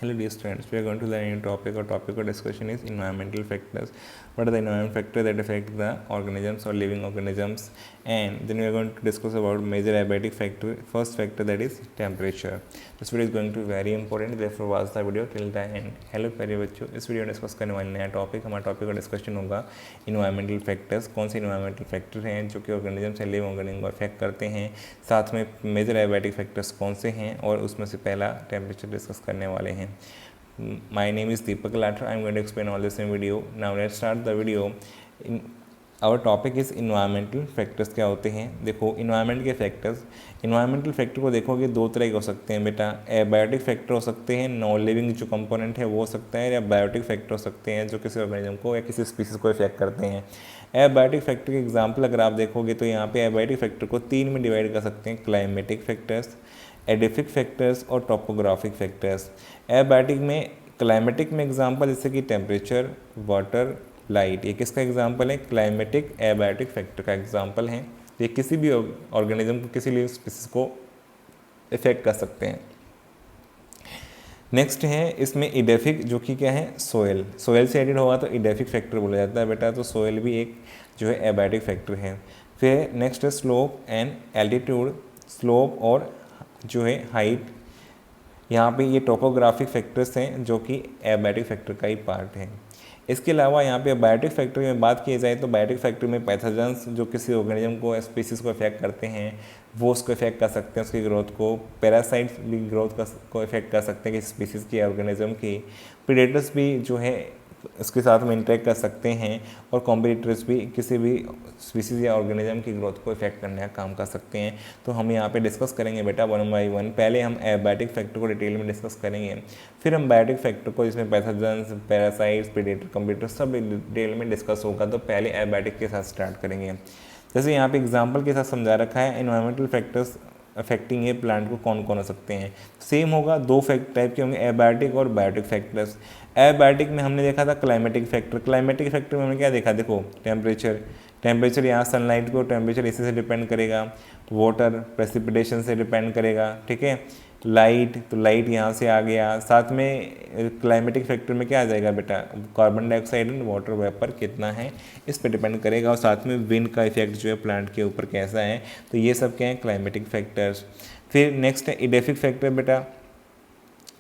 Hello dear students, we are going to learn a new topic. Our topic of discussion is environmental factors. What are the environmental factors that affect the organisms or living organisms? And then we are going to discuss about major abiotic factor. First factor, that is temperature. This video is going to be very important, therefore watch the video till the end. Hello प्यारे बच्चों, इस video में discuss करने वाले नया topic, हमारा topic का discussion होगा इन्वायरमेंटल फैक्टर्स। कौन से इन्वायरमेंटल फैक्टर हैं जो कि ऑर्गेनिज्म से लिविंग ऑर्गेनिज्म को अफेक्ट करते हैं, साथ में मेजर एबायोटिक फैक्टर्स कौन से हैं, और उसमें से पहला टेम्परेचर डिस्कस करने वाले हैं। My name is Deepak Lathar. I am going to explain all this in video. Now let's start the video. Our topic is environmental factors। क्या होते हैं? देखो environment के factors, environmental factor को देखोगे दो तरह के हो सकते हैं बेटा। एबायोटिक फैक्टर हो सकते हैं, नॉन लिविंग जो कंपोनेंट है वो हो सकता है, या बायोटिक फैक्टर हो सकते हैं जो किसी ऑर्गेनिज्म को या किसी स्पीसीज को इफेक्ट करते हैं। एबायोटिक फैक्टर के एग्जाम्पल अगर आप देखोगे तो यहाँ पे एबायोटिक फैक्टर को तीन में डिवाइड कर सकते हैं, क्लाइमेटिक फैक्टर्स, एडिफिक फैक्टर्स और टॉपोग्राफिक फैक्टर्स। एबायोटिक में क्लाइमेटिक में एग्जांपल जैसे कि टेम्परेचर, वाटर, लाइट, ये किसका एग्जांपल है? क्लाइमेटिक एबायोटिक फैक्टर का एग्जांपल है। ये किसी भी ऑर्गेनिज्म को, किसी लिविंग स्पीसीज को इफेक्ट कर सकते हैं। नेक्स्ट है इसमें इडेफिक, जो कि क्या है? सोयल। सोयल से एडिड होगा तो इडेफिक फैक्टर बोला जाता है बेटा, तो सोयल भी एक जो है एबायोटिक फैक्टर है। फिर नेक्स्ट है स्लोप एंड एल्टीट्यूड। स्लोप और जो है हाइट, यहाँ पे ये टोपोग्राफिक फैक्टर्स हैं जो कि एबायोटिक फैक्टर का ही पार्ट है। इसके अलावा यहाँ पे बायोटिक फैक्टर में बात की जाए तो बायोटिक फैक्टर में पैथोजेंस जो किसी ऑर्गेनिज्म को, स्पीसीज को इफेक्ट करते हैं वो उसको इफेक्ट कर सकते हैं, उसकी ग्रोथ को। पैरासाइट्स भी ग्रोथ को इफेक्ट कर सकते हैं किसी स्पीसीज की, ऑर्गेनिज्म की। प्रीडेटर्स भी जो है उसके साथ में इंटरेक्ट कर सकते हैं, और कॉम्पिटिटर्स भी किसी भी स्पीसीज या ऑर्गेनिज्म की ग्रोथ को इफेक्ट करने का काम कर सकते हैं। तो हम यहाँ पे डिस्कस करेंगे बेटा वन बाय वन। पहले हम एबायोटिक फैक्टर को डिटेल में डिस्कस करेंगे, फिर हम बायोटिक फैक्टर को जिसमें पैथोजेंस, पैरासाइट्स, प्रीडेटर, कॉम्पिटिटर सब डिटेल में डिस्कस होगा। तो पहले एबायोटिक के साथ स्टार्ट करेंगे। जैसे यहाँ पे एग्जाम्पल के साथ समझा रखा है, एनवायरमेंटल फैक्टर्स अफेक्टिंग ये प्लांट को कौन कौन हो सकते हैं। सेम होगा, दो टाइप के होंगे, एबायोटिक और बायोटिक फैक्टर्स। एबायोटिक में हमने देखा था क्लाइमेटिक फैक्टर। क्लाइमेटिक फैक्टर में हमने क्या देखा? देखो टेम्परेचर यहाँ सनलाइट को टेम्परेचर इसी से डिपेंड करेगा, वाटर प्रेसिपिटेशन से डिपेंड करेगा, ठीक है। लाइट, तो लाइट यहाँ से आ गया। साथ में क्लाइमेटिक फैक्टर में क्या आ जाएगा बेटा? Carbon dioxide and water vapour कितना है इस पर डिपेंड करेगा, और साथ में विंड का इफेक्ट जो है प्लांट के ऊपर कैसा है। तो ये सब क्या है? Climatic factors. फिर नेक्स्ट है इडेफिक फैक्टर बेटा।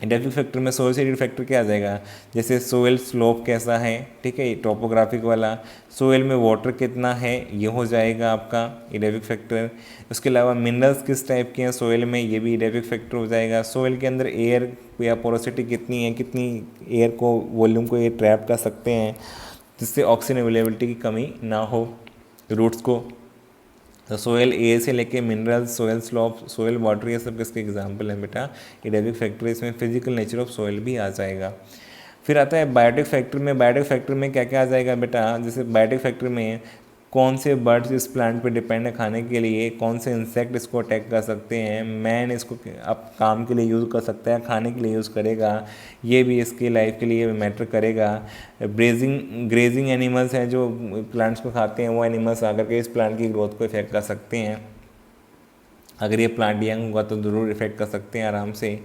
इडेफिक फैक्टर में सोयल से एडिड फैक्टर क्या आ जाएगा? जैसे सोयल स्लोप कैसा है, ठीक है, टॉपोग्राफिक वाला। सोयल में वाटर कितना है, ये हो जाएगा आपका इडेफिक फैक्टर। उसके अलावा मिनरल्स किस टाइप के हैं सोयल में, ये भी इडेफिक फैक्टर हो जाएगा। सोयल के अंदर एयर या पोरोसिटी कितनी है, कितनी एयर को, वॉल्यूम को ये ट्रैप कर सकते हैं जिससे ऑक्सीजन अवेलेबिलिटी की कमी ना हो रूट्स को। तो सोयल एयर से लेके minerals, soil slope, soil water, ये सब किसके एग्जाम्पल हैं बेटा? Edaphic factor. इसमें फिजिकल नेचर ऑफ सोयल भी आ जाएगा। फिर आता है बायोटिक फैक्टर में। बायोटिक फैक्टर में क्या क्या आ जाएगा बेटा? जैसे बायोटिक फैक्टर में कौन से बर्ड्स इस प्लांट पे डिपेंड है खाने के लिए, कौन से इंसेक्ट इसको अटैक कर सकते हैं, मैन इसको अब काम के लिए यूज़ कर सकता है, खाने के लिए यूज़ करेगा, ये भी इसकी लाइफ के लिए मैटर करेगा। ग्रेजिंग एनिमल्स हैं जो प्लांट्स को खाते हैं, वो एनिमल्स आकर के इस प्लांट की ग्रोथ को इफेक्ट कर सकते हैं। अगर ये प्लांट यंग होगा तो ज़रूर इफेक्ट कर सकते हैं आराम से।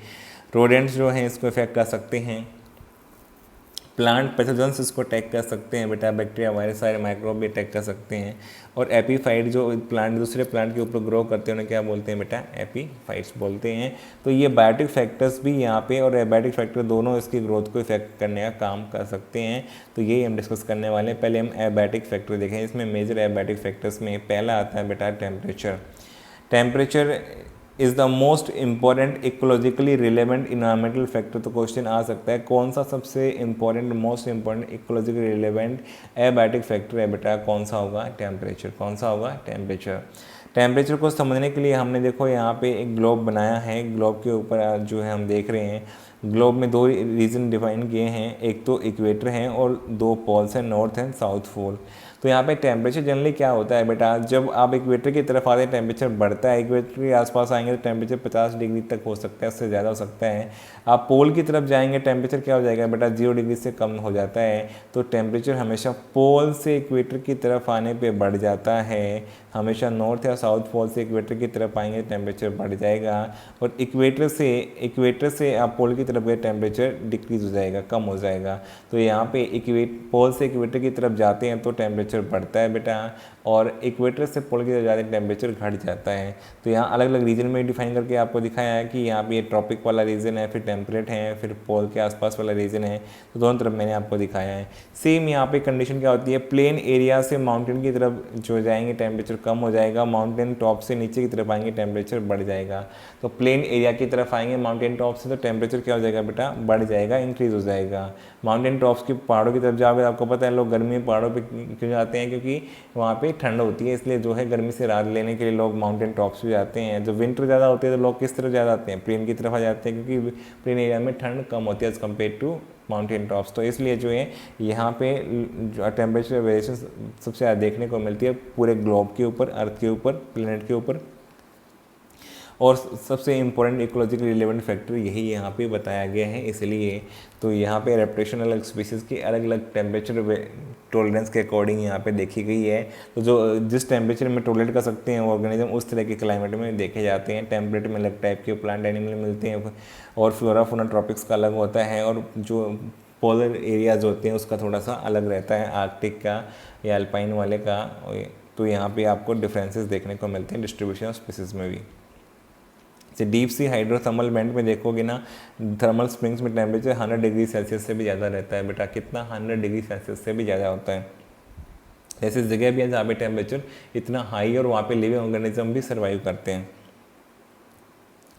रोडेंट्स जो हैं इसको इफेक्ट कर सकते हैं। प्लांट पैथोजेंस इसको अटैक कर सकते हैं बेटा, बैक्टीरिया, वायरस, सारे माइक्रोब भी अटैक कर सकते हैं। और एपीफाइट जो प्लांट दूसरे प्लांट के ऊपर ग्रो करते हैं उन्हें क्या बोलते हैं बेटा? एपीफाइट्स बोलते हैं। तो ये बायोटिक फैक्टर्स भी यहाँ पे और एबायोटिक फैक्टर दोनों इसकी ग्रोथ को इफेक्ट करने का काम कर सकते हैं। तो यही हम डिस्कस करने वाले हैं। पहले हम एबायोटिक फैक्टर देखें। इसमें मेजर एबायोटिक फैक्टर्स में पहला आता है बेटा temperature. Temperature is the most important ecologically relevant environmental factor. तो क्वेश्चन आ सकता है कौन सा सबसे important, most important ecologically relevant abiotic factor है बेटा? कौन सा होगा? टेम्परेचर। कौन सा होगा? टेम्परेचर। टेम्परेचर को समझने के लिए हमने देखो यहाँ पे एक ग्लोब बनाया है। ग्लोब के ऊपर जो है हम देख रहे हैं, ग्लोब में दो रीजन डिफाइन किए हैं, एक तो इक्वेटर हैं और दो पोल्स हैं, नॉर्थ एंड साउथ पोल। तो यहाँ पे टेम्परेचर जनरली क्या होता है बेटा? जब आप इक्वेटर की तरफ आते हैं टेम्परेचर बढ़ता है, इक्वेटर के आसपास आएंगे तो टेम्परेचर 50 डिग्री तक हो सकता है, उससे ज़्यादा हो सकता है। आप पोल की तरफ जाएंगे टेम्परेचर क्या हो जाएगा बेटा? 0 डिग्री से कम हो जाता है। तो टेम्परेचर हमेशा पोल से इक्वेटर की तरफ आने पर बढ़ जाता है, हमेशा नॉर्थ या साउथ पोल से इक्वेटर की तरफ आएंगे टेम्परेचर बढ़ जाएगा, और इक्वेटर से आप पोल की तरफ गए टेम्परेचर डिक्रीज हो जाएगा, कम हो जाएगा। तो यहाँ पे पोल से इक्वेटर की तरफ जाते हैं तो टेम्परेचर बढ़ता है बेटा, और इक्वेटर से पोल की तरफ जाते हैं टेम्परेचर घट जाता है। तो यहाँ अलग अलग रीजन में डिफाइन करके आपको दिखाया है कि यहाँ पे ये ट्रॉपिक वाला रीजन है, फिर टेम्परेट है, फिर पोल के आसपास वाला रीजन है। तो दोनों तरफ मैंने आपको दिखाया है। सेम यहाँ पे कंडीशन क्या होती है, प्लेन एरिया से माउंटेन की तरफ जो जाएंगे टेम्परेचर कम हो जाएगा, माउंटेन टॉप से नीचे की तरफ आएंगे टेम्परेचर बढ़ जाएगा। तो प्लेन एरिया की तरफ आएंगे माउंटेन टॉप से तो टेम्परेचर क्या हो जाएगा बेटा, बढ़ जाएगा, इंक्रीज हो जाएगा। माउंटेन टॉप्स की पहाड़ों की तरफ जाओगे आपको पता है लोग गर्मी में पहाड़ों पे क्यों जाते हैं, क्योंकि वहाँ पे ठंड होती है, इसलिए जो है गर्मी से राहत लेने के लिए लोग माउंटेन टॉप्स पे जाते हैं। जब विंटर ज़्यादा होती है तो लोग किस तरफ ज़्यादा आते हैं, प्लेन की तरफ आ जाते हैं, क्योंकि प्लेन एरिया में ठंड कम होती है as compare to mountain tops. तो इसलिए जो है यहाँ पे टेम्परेचर वेरिएशन सबसे ज़्यादा देखने को मिलती है पूरे ग्लोब के ऊपर, अर्थ के ऊपर, प्लेनेट के ऊपर। और सबसे इम्पोर्टेंट इकोलॉजिकल रिलेवेंट फैक्टर यही यहाँ पे बताया गया है। इसलिए तो यहाँ पे एडेप्टेशन अलग स्पीसीज़ की अलग अलग टेम्परेचर टॉलरेंस के अकॉर्डिंग यहाँ पे देखी गई है। तो जो जिस टेम्परेचर में टॉलरेट कर सकते हैं ऑर्गेनिज्म उस तरह के क्लाइमेट में देखे जाते हैं। टेम्परेट में अलग टाइप के प्लांट एनिमल मिलते हैं, और फ्लोरा फौना ट्रॉपिक्स का अलग होता है, और जो पोलर एरियाज होते हैं उसका थोड़ा सा अलग रहता है, आर्कटिक का या अल्पाइन वाले का। तो यहाँ पे आपको डिफरेंसेस देखने को मिलते हैं डिस्ट्रीब्यूशन ऑफ स्पीसीज़ में भी। जैसे डीप सी हाइड्रोथर्मल वेंट में देखोगे ना, थर्मल स्प्रिंग्स में टेम्परेचर 100 डिग्री सेल्सियस से भी ज़्यादा रहता है बेटा। कितना, 100 डिग्री सेल्सियस से भी ज़्यादा होता है। ऐसी जगह भी है जहाँ पे टेम्परेचर इतना हाई और वहाँ पे लिविंग ऑर्गेनिज्म भी सर्वाइव करते हैं।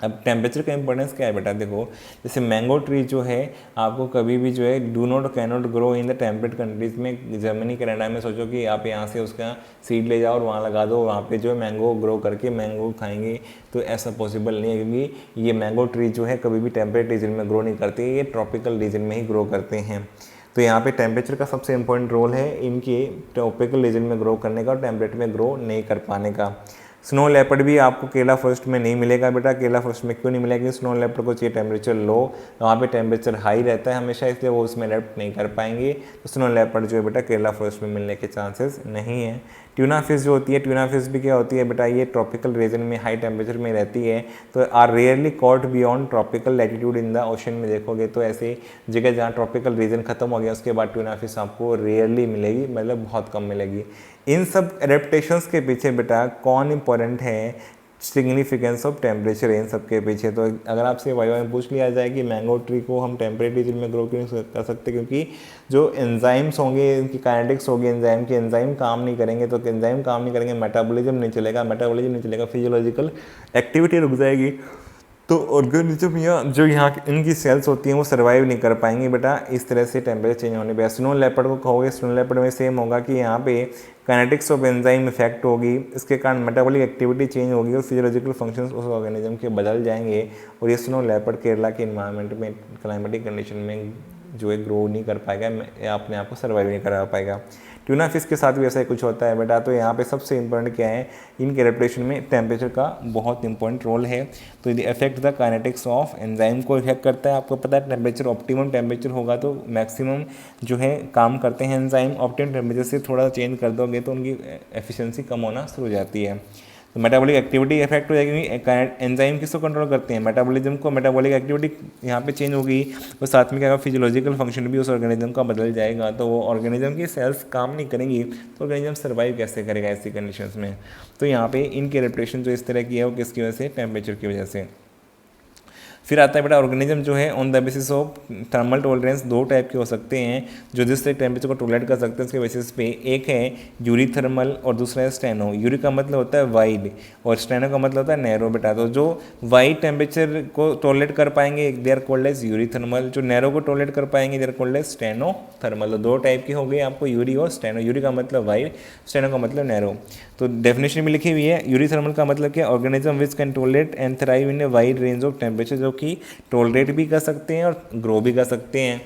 अब टेम्परेचर का इंपॉर्टेंस क्या है बेटा, देखो जैसे मैंगो ट्री जो है आपको कभी भी जो है do not can not grow in the temperate countries में। जर्मनी कनाडा में सोचो कि आप यहाँ से उसका सीड ले जाओ और वहाँ लगा दो, वहाँ पे जो है मैंगो ग्रो करके मैंगो खाएंगे, तो ऐसा पॉसिबल नहीं है, क्योंकि ये मैंगो ट्री जो है कभी भी टेम्परेट रीजन में ग्रो नहीं करते, ये ट्रॉपिकल रीजन में ही ग्रो करते हैं। तो यहाँ पे टेम्परेचर का सबसे इंपॉर्टेंट रोल है इनके ट्रॉपिकल रीजन में ग्रो करने का और टेम्परेट में ग्रो नहीं कर पाने का। स्नो लेपर्ड भी आपको केरला फॉरेस्ट में नहीं मिलेगा बेटा। केरला फॉरेस्ट में क्यों नहीं मिलेगा, क्योंकि स्नो लेपर्ड को चाहिए टेम्परेचर लो, वहाँ पे टेम्परेचर हाई रहता है हमेशा, इसलिए वो उसमें अडेप्ट नहीं कर पाएंगे। तो स्नो लेपर्ड जो है बेटा केरला फॉरेस्ट में मिलने के चांसेस नहीं है। ट्यूना फिश जो होती है, ट्यूना फिश भी क्या होती है बेटा, ये ट्रॉपिकल रीजन में हाई टेम्परेचर में रहती है, तो are rarely caught beyond tropical latitude in the ocean में देखोगे तो ऐसे जगह जहाँ ट्रॉपिकल रीजन खत्म हो गया उसके बाद ट्यूना फिश आपको रेयरली मिलेगी, मतलब बहुत कम मिलेगी। इन सब एडेप्टेशंस के पीछे बेटा कौन इंपॉर्टेंट है, सिग्निफिकेंस ऑफ टेम्परेचर इन सब के पीछे। तो अगर आपसे वाइवा में पूछ लिया जाए कि मैंगो ट्री को हम टेम्परेट रीजन में ग्रो क्यों नहीं कर सकते, क्योंकि जो एंजाइम्स होंगे, इनकी काइनेटिक्स होगी, एंजाइम के एंजाइम काम नहीं करेंगे, तो एंजाइम काम नहीं करेंगे, मेटाबॉलिज्म नहीं चलेगा, मेटाबॉलिज्म नहीं चलेगा, फिजियोलॉजिकल एक्टिविटी रुक जाएगी, तो ऑर्गेनिज्म या जो यहाँ इनकी सेल्स होती हैं वो सर्वाइव नहीं कर पाएंगी बेटा इस तरह से टेम्परेचर चेंज होने पे। स्नो लेपर्ड को कहोगे, स्नो लेपर्ड में सेम होगा कि यहाँ पे काइनेटिक्स ऑफ एंजाइम इफेक्ट होगी, इसके कारण मेटाबॉलिक एक्टिविटी चेंज होगी और फिजियोलॉजिकल फंक्शंस उस ऑर्गेनिज्म के बदल जाएंगे, और ये स्नो लेपर्ड केरला के इन्वायरमेंट में क्लाइमेटिक कंडीशन में जो है ग्रो नहीं कर पाएगा या अपने आप को सर्वाइव नहीं करा पाएगा। ट्यूना फिश के साथ भी ऐसा ही कुछ होता है बेटा। तो यहाँ पे सबसे इंपॉर्टेंट क्या है, इनके एडेप्टेशन में टेम्परेचर का बहुत इंपॉर्टेंट रोल है। तो यदि affect the kinetics of enzyme को इफेक्ट करता है। आपको पता है टेम्परेचर ऑप्टिमम टेम्परेचर होगा तो मैक्सिमम जो है काम करते हैं एंजाइम, ऑप्टिमम टेम्परेचर से थोड़ा चेंज कर दोगे तो उनकी एफिशिएंसी कम होना शुरू हो जाती है। तो मेटाबॉलिक एक्टिविटी इफेक्ट हो जाएगी, क्योंकि एंजाइम किसको कंट्रोल करते हैं, मेटाबॉलिज्म को। मेटाबॉलिक एक्टिविटी यहाँ पे चेंज होगी और साथ में क्या होगा, फिजियोलॉजिकल फंक्शन भी उस ऑर्गेनिज्म का बदल जाएगा, तो वो ऑर्गेनिज्म की सेल्स काम नहीं करेंगी तो ऑर्गेनिज्म सर्वाइव कैसे करेगा ऐसी कंडीशंस में। तो यहाँ पे इनकी एडेप्टेशन जो इस तरह की है वो किसकी वजह से, टेम्परेचर की वजह से। फिर आता है बेटा ऑर्गेनिज्म जो है on the basis of thermal tolerance, दो टाइप के हो सकते हैं जो जिस तरह टेम्परेचर को टॉलरेट कर सकते हैं उसके बेसिस पे। एक है यूरी थर्मल और दूसरा है स्टेनो। यूरी का मतलब होता है वाइड और स्टेनो का मतलब होता है नैरो बेटा। तो जो वाइड टेम्परेचर को टॉलरेट कर पाएंगे they are called as eurythermal, जो नैरो को टॉलरेट कर पाएंगे they are called as stenothermal. तो दो टाइप के हो गए आपको, यूरी और स्टेनो। यूरी का मतलब वाइड, स्टेनो का मतलब नैरो। तो डेफिनेशन में लिखी हुई है, यूरी थर्मल का मतलब क्या, organism which can tolerate and thrive in a wide range of temperature, जो कि टॉलरेट भी कर सकते हैं और ग्रो भी कर सकते हैं।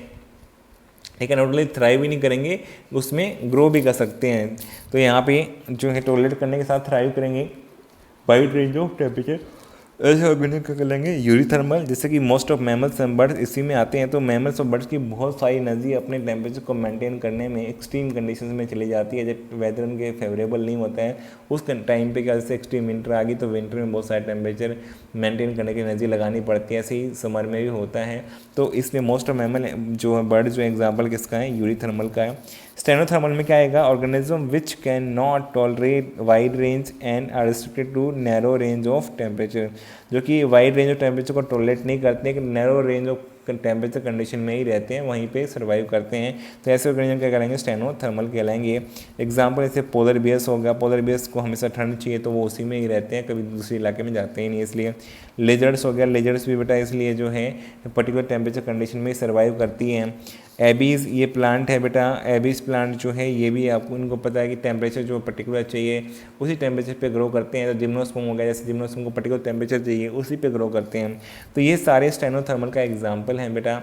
ठीक है, नॉट ओनली थ्राइव ही नहीं करेंगे, उसमें ग्रो भी कर सकते हैं। तो यहाँ पे जो है टॉलरेट करने के साथ थ्राइव करेंगे वाइड रेंज ऑफ टेम्परेचर ऐसे ऑर्गेनिज्म क्या कहलाएंगे, यूरीथर्मल। जैसे कि most of mammals and birds इसी में आते हैं। तो मैमल्स और बर्ड्स की बहुत सारी एनर्जी अपने टेम्परेचर को मेंटेन करने में एक्सट्रीम कंडीशंस में चली जाती है, जब वेदर उनके फेवरेबल नहीं होता है उस टाइम पे। क्या जैसे एक्सट्रीम विंटर आ गई तो विंटर में बहुत सारे टेम्परेचर मेंटेन करने की एनर्जी लगानी पड़ती है, ऐसे ही समर में भी होता है। तो इसलिए मोस्ट ऑफ मैमल जो है, बर्ड जो एग्जाम्पल किसका है, यूरीथर्मल का है। स्टेनोथर्मल में क्या आएगा, organism which can not tolerate wide range and are restricted to narrow range of temperature, जो कि वाइड रेंज ऑफ टेम्परेचर को टॉलरेट नहीं करते हैं, कि narrow range of temperature condition में ही रहते हैं, वहीं पे सर्वाइव करते हैं। तो ऐसे ऑर्गेनिज्म क्या कहलाएंगे, स्टेनोथर्मल कहलाएंगे। एग्जाम्पल जैसे पोलर बियर्स हो गया, पोलर बियर्स को हमेशा ठंड चाहिए तो वो उसी में ही रहते हैं, कभी दूसरे इलाके में जाते ही नहीं, इसलिए। लेजर्ड्स हो गया, लेजर्ड्स भी बेटा इसलिए जो है पर्टिकुलर टेम्परेचर कंडीशन में ही सर्वाइव करती हैं। एबीज ये प्लांट है बेटा, एबीज प्लांट जो है ये भी आपको इनको पता है कि टेम्परेचर जो पर्टिकुलर चाहिए उसी टेम्परेचर पे ग्रो करते हैं। तो जिम्नोस्पर्म हो गया, जैसे जिम्नोस्पर्म को पर्टिकुलर टेम्परेचर चाहिए उसी पे ग्रो करते हैं। तो ये सारे स्टेनोथर्मल का एग्जाम्पल हैं बेटा।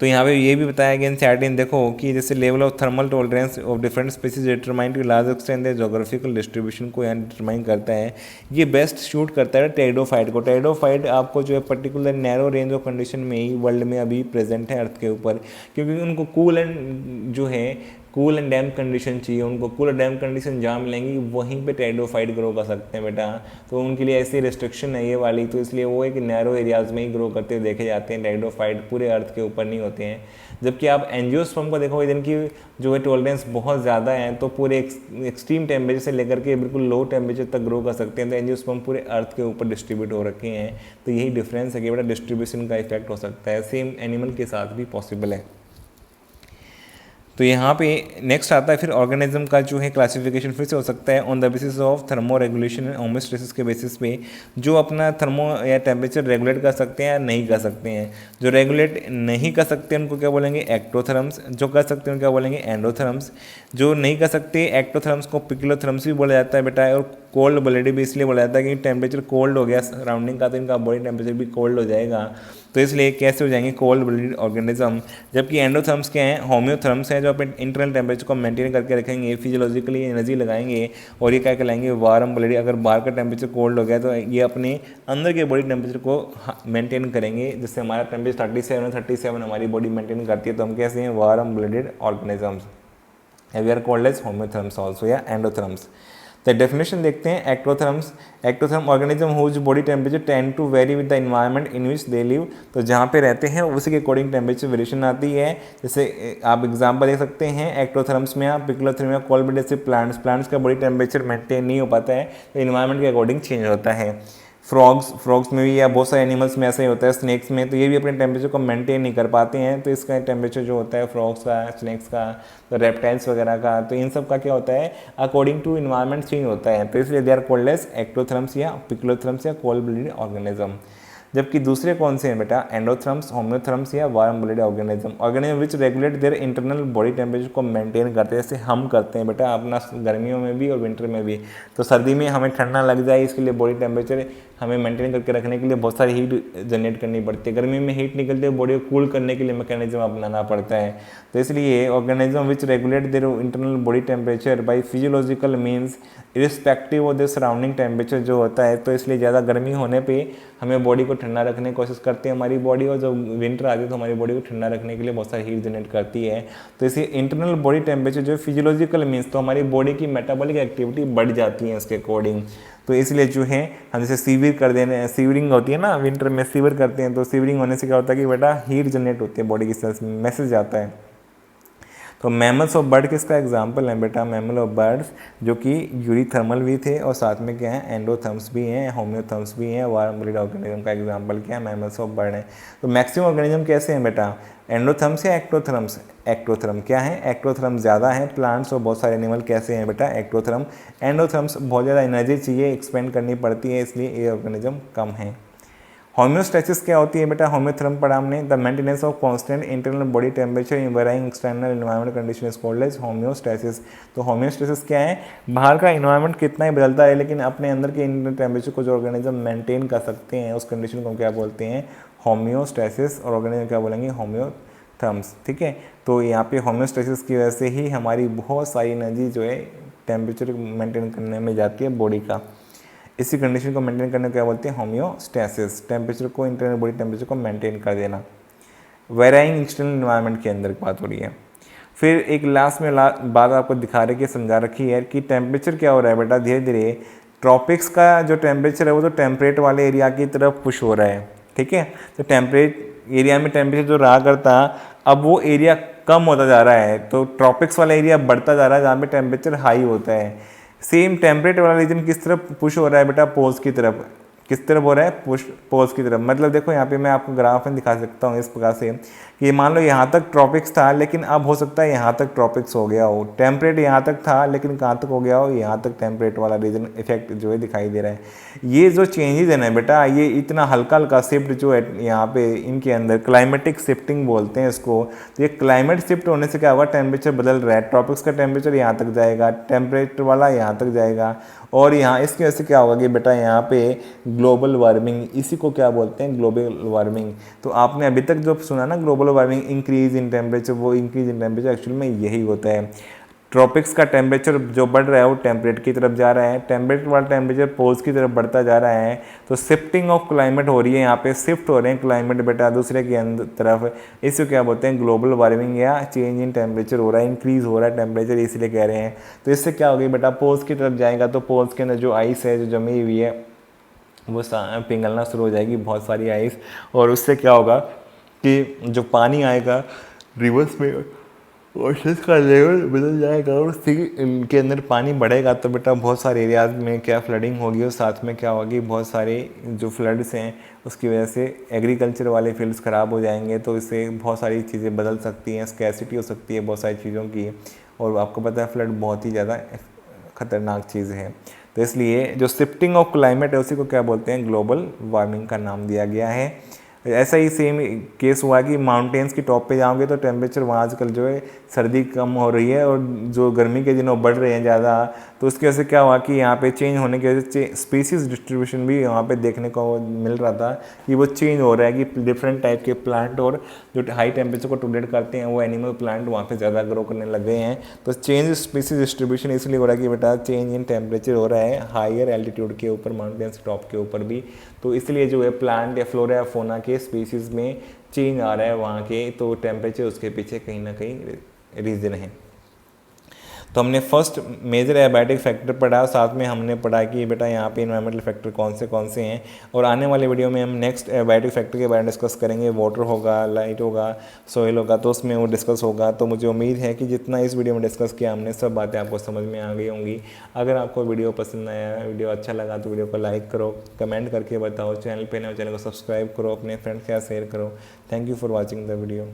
तो यहाँ पे ये भी बताया गया एनसीईआरटी देखो कि जैसे level of thermal tolerance of different species determine to large extent the geographical distribution को यहाँ डिटरमाइन करता है। ये बेस्ट शूट करता है टेरिडोफाइट को। टेरिडोफाइट आपको जो है particular narrow range of condition में ही वर्ल्ड में अभी प्रेजेंट है अर्थ के ऊपर, क्योंकि उनको कूल एंड जो है कूल एंड डैम कंडीशन चाहिए। उनको कूल एंड डैम कंडीशन जहाँ मिलेंगी वहीं पे टेरिडोफाइट ग्रो कर सकते हैं बेटा। तो उनके लिए ऐसी रिस्ट्रिक्शन है ये वाली, तो इसलिए वो एक नैरो एरियाज़ में ही ग्रो करते हुए देखे जाते हैं। टेरिडोफाइट पूरे अर्थ के ऊपर नहीं होते हैं। जबकि आप एंजियोस्पर्म को देखो, इनकी जो है टॉलरेंस बहुत ज़्यादा है, तो पूरे एक्सट्रीम टेम्परेचर से लेकर के बिल्कुल लो टेम्परेचर तक ग्रो कर सकते हैं। तो एंजियोस्पर्म पूरे अर्थ के ऊपर डिस्ट्रीब्यूट हो रखे हैं। तो यही डिफरेंस है कि बेटा डिस्ट्रीब्यूशन का इफेक्ट हो सकता है, सेम एनिमल के साथ भी पॉसिबल है। तो यहाँ पे नेक्स्ट आता है फिर ऑर्गेनिज्म का जो है क्लासिफिकेशन फिर से हो सकता है on the basis of thermo regulation and homeostasis के बेसिस पे, जो अपना थर्मो या टेम्परेचर रेगुलेट कर सकते हैं या नहीं कर सकते हैं। जो रेगुलेट नहीं कर सकते उनको क्या बोलेंगे, एक्टोथर्म्स। जो कर सकते हैं उनको क्या बोलेंगे, एंडोथर्म्स। जो नहीं कर सकते एक्टोथर्म्स को पिक्लोथर्म्स भी बोला जाता है बेटा। और कोल्ड ब्लडेड भी इसलिए बोला जाता है कि टेम्परेचर कोल्ड हो गया सराउंडिंग का, तो इनका बॉडी टेम्परेचर भी कोल्ड हो जाएगा, तो इसलिए कैसे हो जाएंगे, कोल्ड ब्लडेड ऑर्गेनिज्म। जबकि एंडोथर्म्स क्या हैं, होम्योथर्म्स हैं, जो अपने इंटरनल टेम्परेचर को मेंटेन करके रखेंगे, फिजियोलॉजिकली एनर्जी लगाएंगे। और ये क्या कहलाएंगे, वार्म ब्लडेड। अगर बाहर का टेम्परेचर कोल्ड हो गया तो ये अपने अंदर के बॉडी टेम्परेचर को मेंटेन करेंगे। जैसे हमारा टेम्परेचर 37 हमारी बॉडी मेंटेन करती है, तो हम कैसे हैं, warm blooded organisms. We are called as homeotherms also या एंडोथर्म्स। तो डेफिनेशन देखते हैं ectotherms. Ectotherm organism whose body temperature tend to vary with the environment in which they live. तो जहाँ पे रहते हैं उसी के अकॉर्डिंग टेम्परेचर वेरिएशन आती है। जैसे आप एग्जांपल दे सकते हैं एक्टोथर्म्स में, आप पिक्लोथर्म या कोल्ड जैसे प्लांट्स का बॉडी टेम्परेचर मेंटेन नहीं हो पाता है, तो इन्वायरमेंट के अकॉर्डिंग चेंज होता है। फ्रॉग्स में भी या बहुत सारे एनिमल्स में ऐसा ही होता है, स्नैक्स में, तो ये भी अपने टेम्परेचर को मेंटेन नहीं कर पाते हैं। तो इसका टेम्परेचर जो होता है फ्रॉग्स का, स्नैक्स का, तो रेप्टाइल्स वगैरह का, तो इन सब का क्या होता है, अकॉर्डिंग टू इन्वायरमेंट चेंज होता है। तो इसलिए दे आर कॉल्ड एज एक्टोथर्म्स या पिक्लोथर्म्स या कोल्ड ब्लडेड ऑर्गेनिज्म। जबकि दूसरे कौन से हैं बेटा, एंडोथर्म्स, होम्योथर्म्स या warm blooded organism which regulate their internal body temperature को मेंटेन करते हैं, जैसे हम करते हैं बेटा अपना गर्मियों में भी और विंटर में भी। तो सर्दी में हमें ठंडा लग जाए, इसके लिए बॉडी टेम्परेचर हमें मेंटेन करके रखने के लिए बहुत सारी हीट जनरेट करनी पड़ती है। गर्मी में हीट निकलती है, बॉडी को कूल करने के लिए मैकेनिज्म अपनाना पड़ता है। तो इसलिए organism which regulate their internal body temperature by physiological means irrespective of the surrounding temperature जो होता है। तो इसलिए ज़्यादा गर्मी होने पे हमें बॉडी को ठंडा रखने की कोशिश करती है हमारी बॉडी, और जब विंटर आती है तो हमारी बॉडी को ठंडा रखने के लिए बहुत सारी हीट जनरेट करती है। तो इसलिए इंटरनल बॉडी टेम्परेचर जो फिजियोलॉजिकल मीन्स, तो हमारी बॉडी की मेटाबॉलिक एक्टिविटी बढ़ जाती है इसके अकॉर्डिंग। तो इसलिए जो है हम जैसे सीवियर कर देने, सीवरिंग होती है ना, विंटर में सीवर करते हैं, तो सीवरिंग होने से क्या होता है कि बेटा हीट जनरेट होती है बॉडी की सेल्स में, मैसेज आता है। तो मैमल्स और बर्ड किसका एग्जाम्पल है बेटा, मैमल और बर्ड्स जो कि यूरीथर्मल भी थे और साथ में क्या है, एंडोथर्म्स भी हैं, होम्योथर्म्स भी हैं। वार्म ब्लडेड ऑर्गेनिज्म का एग्जाम्पल क्या है, मैमल्स और बर्ड है। तो मैक्सिमम ऑर्गेनिज्म कैसे हैं बेटा, एंडोथर्म्स या एक्टोथर्म्स। एक्टोथर्म क्या है, एक्टोथर्म ज़्यादा है। प्लांट्स और बहुत सारे एनिमल कैसे हैं बेटा, एक्टोथर्म। एंडोथर्म्स बहुत ज़्यादा एनर्जी चाहिए, एक्सपेंड करनी पड़ती है, इसलिए ये ऑर्गेनिज्म कम है। होम्योस्टेसिस क्या होती है बेटा, होम्योथर्म पढ़ा हमने, the maintenance of constant internal body temperature in varying external environment condition is called as homeostasis. तो होम्योस्टेसिस क्या है, बाहर का इन्वायरमेंट कितना ही बदलता है लेकिन अपने अंदर के इंटरनल टेम्परेचर को जो ऑर्गेनिज्म मेंटेन कर सकते हैं उस कंडीशन को क्या बोलते हैं, होम्योस्टेसिस। और ऑर्गेनिज्म क्या बोलेंगे, होम्योथर्म्स। ठीक है, तो यहाँ पे होम्योस्टेसिस की वजह से ही हमारी बहुत सारी एनर्जी जो है टेम्परेचर मेंटेन करने में जाती है बॉडी का। इसी कंडीशन को मेंटेन करने को क्या बोलते हैं, होम्योस्टैसिस, टेम्परेचर को, इंटरनल बॉडी टेम्परेचर को मेंटेन कर देना। वेराइंग एक्सटर्नल इन्वायरमेंट के अंदर बात हो रही है। फिर एक लास्ट में बात आपको दिखा रहे कि समझा रखी है कि टेम्परेचर क्या हो रहा है बेटा, धीरे धीरे ट्रॉपिक्स का जो टेम्परेचर है वो तो टेम्परेट वाले एरिया की तरफ पुश हो रहा है, ठीक है। तो टेम्परेट एरिया में टेम्परेचर जो रहा करता, अब वो एरिया कम होता जा रहा है, तो ट्रॉपिक्स वाला एरिया बढ़ता जा रहा है जहाँ पे टेम्परेचर हाई होता है। सेम टेम्परेट वाला रीजन किस तरफ पुश हो रहा है बेटा, पोल्स की तरफ। किस तरफ हो रहा है, पुश पोल्स की तरफ। मतलब देखो यहाँ पे मैं आपको ग्राफ में दिखा सकता हूँ इस प्रकार से कि मान लो यहाँ तक ट्रॉपिक्स था, लेकिन अब हो सकता है यहाँ तक ट्रॉपिक्स हो गया हो। टेम्परेट यहाँ तक था, लेकिन कहाँ तक हो गया हो, यहाँ तक टेम्परेट वाला रीजन इफेक्ट जो है दिखाई दे रहा है। ये जो चेंजेज है ना बेटा, ये इतना हल्का हल्का शिफ्ट जो है यहाँ पे इनके अंदर क्लाइमेटिक शिफ्टिंग बोलते हैं इसको। तो ये क्लाइमेट शिफ्ट होने से क्या होगा, टेम्परेचर बदल रहा है। ट्रॉपिक्स का टेम्परेचर यहाँ तक जाएगा, टेम्परेट वाला यहाँ तक जाएगा, और यहाँ इसकी वजह से क्या होगा कि बेटा यहाँ पे ग्लोबल वार्मिंग, इसी को क्या बोलते हैं, ग्लोबल वार्मिंग। तो आपने अभी तक जो सुना ना global warming, increase in temperature, वो इंक्रीज इन टेम्परेचर एक्चुअल में यही होता है। ट्रॉपिक्स का टेम्परेचर जो बढ़ रहा है वो टेम्परेट की तरफ जा रहा है, टेम्परेट वाला टेम्परेचर पोल्स की तरफ बढ़ता जा रहा है। तो शिफ्टिंग ऑफ क्लाइमेट हो रही है, यहाँ पे शिफ्ट हो रहे हैं क्लाइमेट बेटा दूसरे के अंदर तरफ। इसको क्या बोलते हैं, ग्लोबल वार्मिंग या चेंज इन टेम्परेचर हो रहा है, इंक्रीज हो रहा है टेम्परेचर, इसलिए कह रहे हैं। तो इससे क्या होगी बेटा, पोल्स की तरफ जाएगा तो पोल्स के अंदर जो आइस है जो जमी हुई है वो पिघलना शुरू हो जाएगी, बहुत सारी आइस। और उससे क्या होगा कि जो पानी आएगा रिवर्स में, ओशंस का लेवल बदल जाएगा, और सी के अंदर पानी बढ़ेगा तो बेटा बहुत सारे एरियाज में क्या फ्लडिंग होगी, और साथ में क्या होगी, बहुत सारे जो फ्लड्स हैं उसकी वजह से एग्रीकल्चर वाले फील्ड्स ख़राब हो जाएंगे। तो इससे बहुत सारी चीज़ें बदल सकती हैं, स्कैसिटी हो सकती है बहुत सारी चीज़ों की। और आपको पता है फ्लड बहुत ही ज़्यादा ख़तरनाक चीज़ है। तो इसलिए जो शिफ्टिंग ऑफ क्लाइमेट है उसी को क्या बोलते हैं, ग्लोबल वार्मिंग का नाम दिया गया है। ऐसा ही सेम केस हुआ कि माउंटेन्स की टॉप पे जाओगे तो टेम्परेचर वहाँ आजकल जो है सर्दी कम हो रही है, और जो गर्मी के दिनों बढ़ रहे हैं ज़्यादा। तो उसकी वजह से क्या हुआ कि यहाँ पे चेंज होने की वजह से स्पीसीज डिस्ट्रीब्यूशन भी यहाँ पे देखने को मिल रहा था कि वो चेंज हो रहा है, कि डिफरेंट टाइप के प्लांट और जो हाई टेम्परेचर को टॉलरेट करते हैं वो एनिमल प्लांट वहाँ पे ज़्यादा ग्रो करने लग गए हैं। तो चेंज स्पीसीज डिस्ट्रीब्यूशन इसलिए हो रहा है कि बेटा चेंज इन टेम्परेचर हो रहा है हायर एल्टीट्यूड के ऊपर, माउंटेन्स टॉप के ऊपर भी। तो इसलिए जो है प्लांट या फ्लोरा या फोना के स्पीसीज़ में चेंज आ रहा है वहाँ के, तो टेम्परेचर उसके पीछे कहीं ना कहीं रीज़न है। तो हमने फर्स्ट मेजर एबायोटिक फैक्टर पढ़ा, साथ में हमने पढ़ा कि बेटा यहाँ पे इन्वायरमेंटल फैक्टर कौन से हैं। और आने वाले वीडियो में हम नेक्स्ट एबायोटिक फैक्टर के बारे में डिस्कस करेंगे। वाटर होगा, लाइट होगा, सॉइल होगा, तो उसमें वो डिस्कस होगा। तो मुझे उम्मीद है कि जितना इस वीडियो में डिस्कस किया हमने, सब बातें आपको समझ में आ गई होंगी। अगर आपको वीडियो पसंद आया, वीडियो अच्छा लगा तो वीडियो को लाइक करो, कमेंट करके बताओ, चैनल पर नए चैनल को सब्सक्राइब करो, अपने फ्रेंड्स के साथ शेयर करो। Thank you for watching the video.